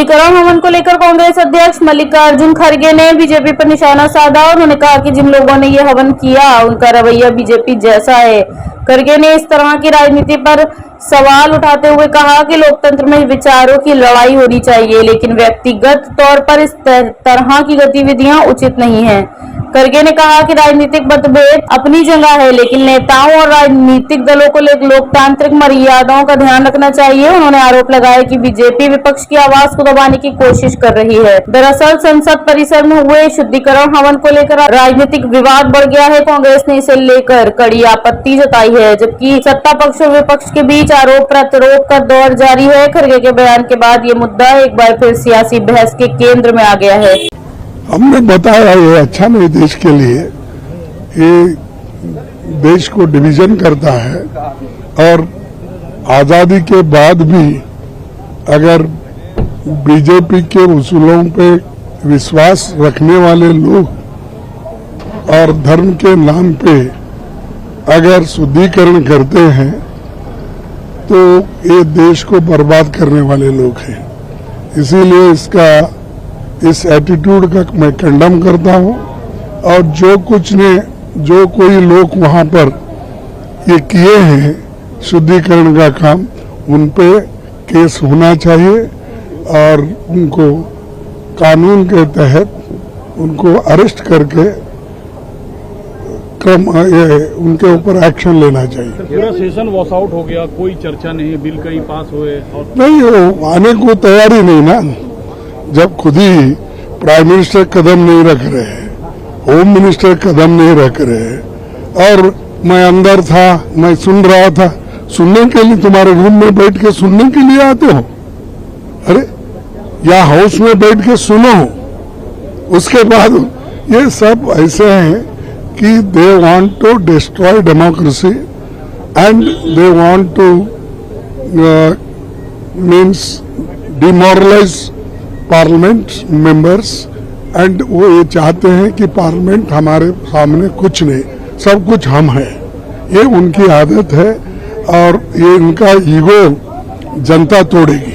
शुद्धिकरण हवन को लेकर कांग्रेस अध्यक्ष मल्लिकार्जुन खड़गे ने बीजेपी पर निशाना साधा। उन्होंने कहा कि जिन लोगों ने ये हवन किया उनका रवैया बीजेपी जैसा है। खड़गे ने इस तरह की राजनीति पर सवाल उठाते हुए कहा कि लोकतंत्र में विचारों की लड़ाई होनी चाहिए, लेकिन व्यक्तिगत तौर पर इस तरह की गतिविधियां उचित नहीं है। खड़गे ने कहा कि राजनीतिक मतभेद अपनी जगह है, लेकिन नेताओं और राजनीतिक दलों को लोकतांत्रिक मर्यादाओं का ध्यान रखना चाहिए। उन्होंने आरोप लगाया कि बीजेपी विपक्ष की आवाज को दबाने की कोशिश कर रही है। दरअसल संसद परिसर में हुए शुद्धिकरण हवन को लेकर राजनीतिक विवाद बढ़ गया है। कांग्रेस ने इसे लेकर कड़ी आपत्ति जताई है, जबकि सत्ता पक्ष और विपक्ष के बीच आरोप प्रत्यारोप का दौर जारी है। खड़गे के बयान के बाद ये मुद्दा एक बार फिर सियासी बहस के केंद्र में आ गया है। हमने बताया ये अच्छा नहीं देश के लिए, ये देश को डिवीजन करता है। और आजादी के बाद भी अगर बीजेपी के उसूलों पे विश्वास रखने वाले लोग और धर्म के नाम पे अगर शुद्धिकरण करते हैं तो ये देश को बर्बाद करने वाले लोग हैं। इसीलिए इस एटीट्यूड का मैं कंडम करता हूं। और जो कोई लोग वहां पर ये किए हैं शुद्धिकरण का काम, उन पे केस होना चाहिए और उनको कानून के तहत उनको अरेस्ट करके उनके ऊपर एक्शन लेना चाहिए। पूरा सेशन वॉश आउट हो गया, कोई चर्चा नहीं, बिल कहीं पास हुए और नहीं, वो आने को तैयारी नहीं ना। जब खुद ही प्राइम मिनिस्टर कदम नहीं रख रहे, होम मिनिस्टर कदम नहीं रख रहे और मैं अंदर था, मैं सुन रहा था। सुनने के लिए तुम्हारे रूम में बैठ के सुनने के लिए आते हो? अरे या हाउस में बैठ के सुनो। उसके बाद ये सब ऐसे हैं कि they want to destroy democracy and they want to means demoralise parliament members. And वो ये चाहते हैं कि पार्लियामेंट हमारे सामने कुछ नहीं, सब कुछ हम हैं। ये उनकी आदत है और ये इनका ईगो जनता तोड़ेगी।